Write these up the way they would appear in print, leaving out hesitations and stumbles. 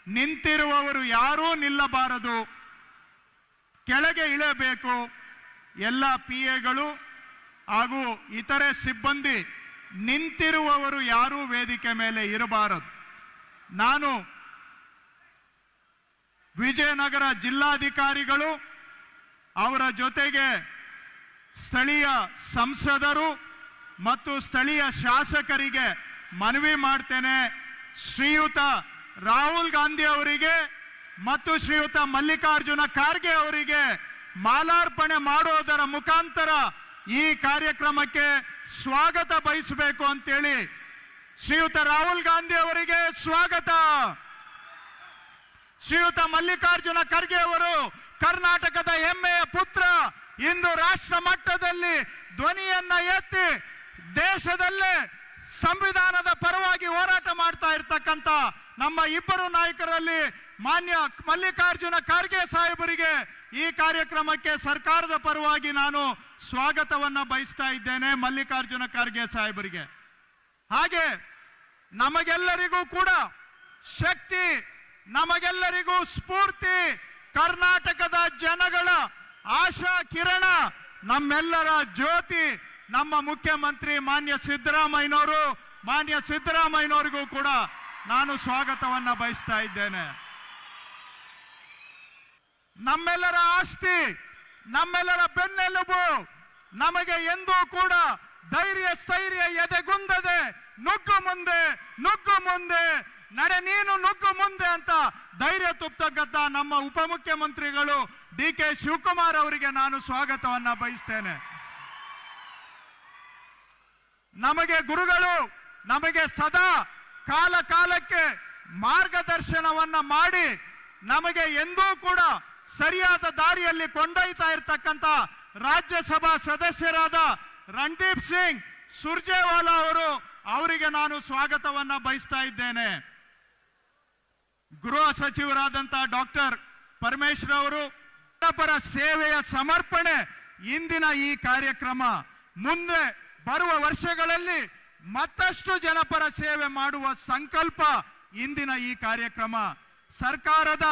ನಿಂತಿರುವವರು ಯಾರೂ ನಿಲ್ಲಬಾರದು, ಕೆಳಗೆ ಇಳಬೇಕು. ಎಲ್ಲ PAಗಳು ಹಾಗೂ ಇತರೆ ಸಿಬ್ಬಂದಿ ನಿಂತಿರುವವರು ಯಾರೂ ವೇದಿಕೆ ಮೇಲೆ ಇರಬಾರದು. ನಾನು ವಿಜಯನಗರ ಜಿಲ್ಲಾಧಿಕಾರಿಗಳು ಅವರ ಜೊತೆಗೆ ಸ್ಥಳೀಯ ಸಂಸದರು ಮತ್ತು ಸ್ಥಳೀಯ ಶಾಸಕರಿಗೆ ಮನವಿ ಮಾಡ್ತೇನೆ. ಶ್ರೀಯುತ ರಾಹುಲ್ ಗಾಂಧಿ ಅವರಿಗೆ ಮತ್ತು ಶ್ರೀಯುತ ಮಲ್ಲಿಕಾರ್ಜುನ ಖರ್ಗೆ ಅವರಿಗೆ ಮಾಲಾರ್ಪಣೆ ಮಾಡೋದರ ಮುಖಾಂತರ ಈ ಕಾರ್ಯಕ್ರಮಕ್ಕೆ ಸ್ವಾಗತ ಬಯಸಬೇಕು ಅಂತೇಳಿ ಶ್ರೀಯುತ ರಾಹುಲ್ ಗಾಂಧಿ ಅವರಿಗೆ ಸ್ವಾಗತ. ಶ್ರೀಯುತ ಮಲ್ಲಿಕಾರ್ಜುನ ಖರ್ಗೆ ಅವರು ಕರ್ನಾಟಕದ ಹೆಮ್ಮೆಯ ಪುತ್ರ, ಇಂದು ರಾಷ್ಟ್ರ ಮಟ್ಟದಲ್ಲಿ ಧ್ವನಿಯನ್ನ ಎತ್ತಿ ದೇಶದಲ್ಲೇ ಸಂವಿಧಾನದ ಪರವಾಗಿ ಹೋರಾಟ ಮಾಡ್ತಾ ಇರ್ತಕ್ಕಂಥ ನಮ್ಮ ಇಬ್ಬರು ನಾಯಕರಲ್ಲಿ ಮಾನ್ಯ ಮಲ್ಲಿಕಾರ್ಜುನ ಖರ್ಗೆ ಸಾಹೇಬರಿಗೆ ಈ ಕಾರ್ಯಕ್ರಮಕ್ಕೆ ಸರ್ಕಾರದ ಪರವಾಗಿ ನಾನು ಸ್ವಾಗತವನ್ನ ಬಯಸ್ತಾ ಇದ್ದೇನೆ. ಮಲ್ಲಿಕಾರ್ಜುನ ಖರ್ಗೆ ಸಾಹೇಬರಿಗೆ ಹಾಗೆ ನಮಗೆಲ್ಲರಿಗೂ ಕೂಡ ಶಕ್ತಿ, ನಮಗೆಲ್ಲರಿಗೂ ಸ್ಫೂರ್ತಿ, ಕರ್ನಾಟಕದ ಜನಗಳ ಆಶಾ ಕಿರಣ, ನಮ್ಮೆಲ್ಲರ ಜ್ಯೋತಿ ನಮ್ಮ ಮುಖ್ಯಮಂತ್ರಿ ಮಾನ್ಯ ಸಿದ್ದರಾಮಯ್ಯನವರಿಗೂ ಕೂಡ ನಾನು ಸ್ವಾಗತವನ್ನ ಬಯಸ್ತಾ ಇದ್ದೇನೆ. ನಮ್ಮೆಲ್ಲರ ಆಸ್ತಿ, ನಮ್ಮೆಲ್ಲರ ಬೆನ್ನೆಲುಬು, ನಮಗೆ ಎಂದೂ ಕೂಡ ಧೈರ್ಯ ಸ್ಥೈರ್ಯ ಎದೆಗುಂದದೆ ನುಗ್ಗು ಮುಂದೆ ನಡೆ ನೀನು ನುಗ್ಗು ಮುಂದೆ ಅಂತ ಧೈರ್ಯ ತುಂಬತಕ್ಕಂಥ ನಮ್ಮ ಉಪಮುಖ್ಯಮಂತ್ರಿಗಳು DK ಶಿವಕುಮಾರ್ ಅವರಿಗೆ ನಾನು ಸ್ವಾಗತವನ್ನ ಬಯಸ್ತೇನೆ. ನಮಗೆ ಗುರುಗಳು ನಮಗೆ ಸದಾ ಕಾಲಕ್ಕೆ ಮಾರ್ಗದರ್ಶನವನ್ನ ಮಾಡಿ ನಮಗೆ ಎಂದೂ ಕೂಡ ಸರಿಯಾದ ದಾರಿಯಲ್ಲಿ ಕೊಂಡೊಯ್ತಾ ಇರತಕ್ಕಂತ ರಾಜ್ಯಸಭಾ ಸದಸ್ಯರಾದ ರಣದೀಪ್ ಸಿಂಗ್ ಸುರ್ಜೇವಾಲಾ ಅವರಿಗೆ ನಾನು ಸ್ವಾಗತವನ್ನ ಬಯಸ್ತಾ ಇದ್ದೇನೆ. ಗೃಹ ಸಚಿವರಾದಂತಹ ಡಾಕ್ಟರ್ ಪರಮೇಶ್ವರ್ ಅವರು ಜನಪರ ಸೇವೆಯ ಸಮರ್ಪಣೆ ಇಂದಿನ ಈ ಕಾರ್ಯಕ್ರಮ. ಮುಂದೆ ಬರುವ ವರ್ಷಗಳಲ್ಲಿ ಮತ್ತಷ್ಟು ಜನಪರ ಸೇವೆ ಮಾಡುವ ಸಂಕಲ್ಪ ಇಂದಿನ ಈ ಕಾರ್ಯಕ್ರಮ. ಸರ್ಕಾರದ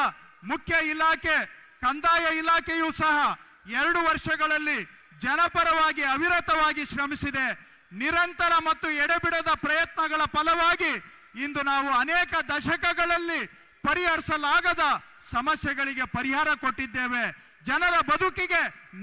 ಮುಖ್ಯ ಇಲಾಖೆ ಕಂದಾಯ ಇಲಾಖೆಯೂ ಸಹ 2 ವರ್ಷಗಳಲ್ಲಿ ಜನಪರವಾಗಿ ಅವಿರತವಾಗಿ ಶ್ರಮಿಸಿದೆ. ನಿರಂತರ ಮತ್ತು ಎಡೆಬಿಡದ ಪ್ರಯತ್ನಗಳ ಫಲವಾಗಿ ಇಂದು ನಾವು ಅನೇಕ ದಶಕಗಳಲ್ಲಿ ಪರಿಹರಿಸಲಾಗದ ಸಮಸ್ಯೆಗಳಿಗೆ ಪರಿಹಾರ ಕೊಟ್ಟಿದ್ದೇವೆ. ಜನರ ಬದುಕಿಗೆ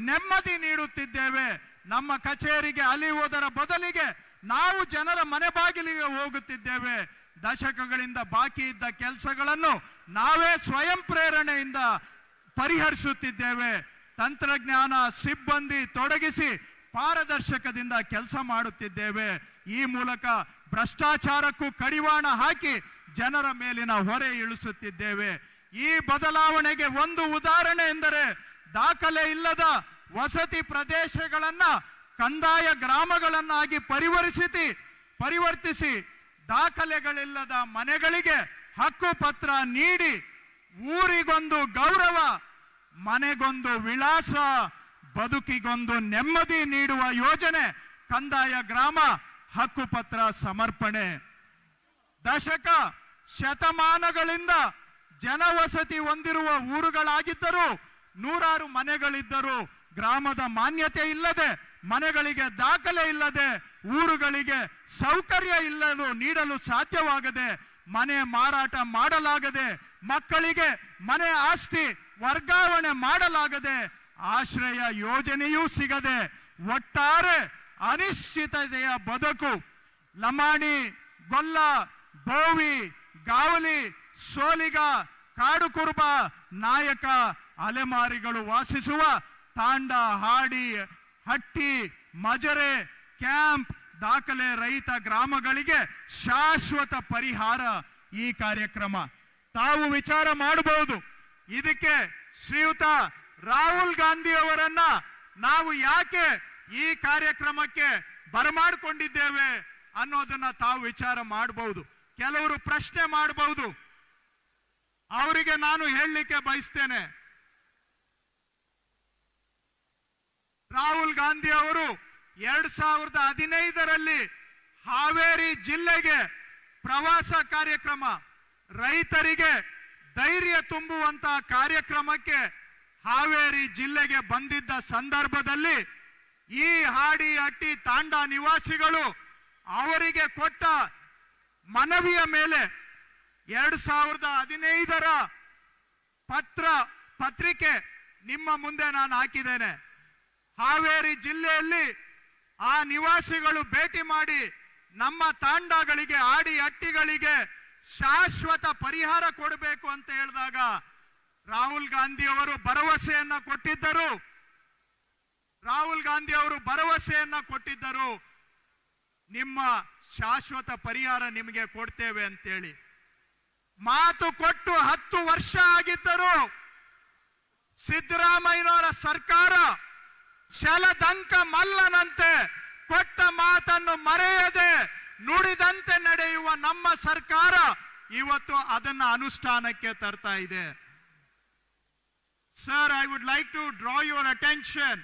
ನೆಮ್ಮದಿ ನೀಡುತ್ತಿದ್ದೇವೆ. ನಮ್ಮ ಕಚೇರಿಗೆ ಅಲಿಯುವುದರ ಬದಲಿಗೆ ನಾವು ಜನರ ಮನೆ ಬಾಗಿಲಿಗೆ ಹೋಗುತ್ತಿದ್ದೇವೆ. ದಶಕಗಳಿಂದ ಬಾಕಿ ಇದ್ದ ಕೆಲಸಗಳನ್ನು ನಾವೇ ಸ್ವಯಂ ಪ್ರೇರಣೆಯಿಂದ ಪರಿಹರಿಸುತ್ತಿದ್ದೇವೆ. ತಂತ್ರಜ್ಞಾನ ಸಿಬ್ಬಂದಿ ತೊಡಗಿಸಿ ಪಾರದರ್ಶಕದಿಂದ ಕೆಲಸ ಮಾಡುತ್ತಿದ್ದೇವೆ. ಈ ಮೂಲಕ ಭ್ರಷ್ಟಾಚಾರಕ್ಕೂ ಕಡಿವಾಣ ಹಾಕಿ ಜನರ ಮೇಲಿನ ಹೊರೆ ಇಳಿಸುತ್ತಿದ್ದೇವೆ. ಈ ಬದಲಾವಣೆಗೆ ಒಂದು ಉದಾಹರಣೆ ಎಂದರೆ ದಾಖಲೆ ಇಲ್ಲದ ವಸತಿ ಪ್ರದೇಶಗಳನ್ನ ಕಂದಾಯ ಗ್ರಾಮಗಳನ್ನಾಗಿ ಪರಿವರ್ತಿಸಿ ದಾಖಲೆಗಳಿಲ್ಲದ ಮನೆಗಳಿಗೆ ಹಕ್ಕು ಪತ್ರ ನೀಡಿ ಊರಿಗೊಂದು ಗೌರವ, ಮನೆಗೊಂದು ವಿಳಾಸ, ಬದುಕಿಗೊಂದು ನೆಮ್ಮದಿ ನೀಡುವ ಯೋಜನೆ ಕಂದಾಯ ಗ್ರಾಮ ಹಕ್ಕುಪತ್ರ ಸಮರ್ಪಣೆ. ಶತಮಾನಗಳಿಂದ ಜನವಸತಿ ಹೊಂದಿರುವ ಊರುಗಳಾಗಿದ್ದರೂ ನೂರಾರು ಮನೆಗಳಿದ್ದರೂ ಗ್ರಾಮದ ಮಾನ್ಯತೆ ಇಲ್ಲದೆ, ಮನೆಗಳಿಗೆ ದಾಖಲೆ ಇಲ್ಲದೆ, ಊರುಗಳಿಗೆ ಸೌಕರ್ಯ ನೀಡಲು ಸಾಧ್ಯವಾಗದೆ, ಮನೆ ಮಾರಾಟ ಮಾಡಲಾಗದೆ, ಮಕ್ಕಳಿಗೆ ಮನೆ ಆಸ್ತಿ ವರ್ಗಾವಣೆ ಮಾಡಲಾಗದೆ, ಆಶ್ರಯ ಯೋಜನೆಯೂ ಸಿಗದೆ ಒಟ್ಟಾರೆ ಅನಿಶ್ಚಿತತೆಯ ಬದುಕು. ಲಮಾಣಿ, ಗೊಲ್ಲ, ಬೋವಿ, ಗಾವಲಿ, ಸೋಲಿಗ, ಕಾಡು ಕುರುಬ, ನಾಯಕ, ಅಲೆಮಾರಿಗಳು ವಾಸಿಸುವ ತಾಂಡ, ಹಾಡಿ, ಹಟ್ಟಿ, ಮಜರೆ, ಕ್ಯಾಂಪ್, ದಾಖಲೆ ರಹಿತ ಗ್ರಾಮಗಳಿಗೆ ಶಾಶ್ವತ ಪರಿಹಾರ ಈ ಕಾರ್ಯಕ್ರಮ. ತಾವು ವಿಚಾರ ಮಾಡಬಹುದು, ಇದಕ್ಕೆ ಶ್ರೀಯುತ ರಾಹುಲ್ ಗಾಂಧಿ ಅವರನ್ನ ನಾವು ಯಾಕೆ ಈ ಕಾರ್ಯಕ್ರಮಕ್ಕೆ ಬರಮಾಡಿಕೊಂಡಿದ್ದೇವೆ ಅನ್ನೋದನ್ನ ತಾವು ವಿಚಾರ ಮಾಡಬಹುದು. ಕೆಲವರು ಪ್ರಶ್ನೆ ಮಾಡಬಹುದು. ಅವರಿಗೆ ನಾನು ಹೇಳಲಿಕ್ಕೆ ಬಯಸ್ತೇನೆ, ರಾಹುಲ್ ಗಾಂಧಿ ಅವರು 2015ರಲ್ಲಿ ಹಾವೇರಿ ಜಿಲ್ಲೆಗೆ ಪ್ರವಾಸ ಕಾರ್ಯಕ್ರಮ, ರೈತರಿಗೆ ಧೈರ್ಯ ತುಂಬುವಂತ ಕಾರ್ಯಕ್ರಮಕ್ಕೆ ಹಾವೇರಿ ಜಿಲ್ಲೆಗೆ ಬಂದಿದ್ದ ಸಂದರ್ಭದಲ್ಲಿ ಈ ಹಾಡಿಹಟ್ಟಿ ತಾಂಡಾ ನಿವಾಸಿಗಳು ಅವರಿಗೆ ಕೊಟ್ಟ ಮನವಿಯ ಮೇಲೆ 2015ರ ಪತ್ರಿಕೆ ನಿಮ್ಮ ಮುಂದೆ ನಾನು ಹಾಕಿದ್ದೇನೆ. ಹಾವೇರಿ ಜಿಲ್ಲೆಯಲ್ಲಿ ಆ ನಿವಾಸಿಗಳು ಭೇಟಿ ಮಾಡಿ ನಮ್ಮ ತಾಂಡಾಗಳಿಗೆ ಹಾಡಿಹಟ್ಟಿಗಳಿಗೆ ಶಾಶ್ವತ ಪರಿಹಾರ ಕೊಡಬೇಕು ಅಂತ ಹೇಳಿದಾಗ ರಾಹುಲ್ ಗಾಂಧಿ ಅವರು ಭರವಸೆಯನ್ನ ಕೊಟ್ಟಿದ್ದರು. ನಿಮ್ಮ ಶಾಶ್ವತ ಪರಿಹಾರ ನಿಮಗೆ ಕೊಡ್ತೇವೆ ಅಂತೇಳಿ ಮಾತು ಕೊಟ್ಟು 10 ವರ್ಷ ಆಗಿದ್ದರು ಸಿದ್ದರಾಮಯ್ಯನವರ ಸರ್ಕಾರ ಛಲದಂಕ ಮಲ್ಲನಂತೆ ಕೊಟ್ಟ ಮಾತನ್ನು ಮರೆಯದೆ ನುಡಿದಂತೆ ನಡೆಯುವ ನಮ್ಮ ಸರ್ಕಾರ ಇವತ್ತು ಅದನ್ನ ಅನುಷ್ಠಾನಕ್ಕೆ ತರ್ತಾ ಇದೆ. Sir, I would like to draw your attention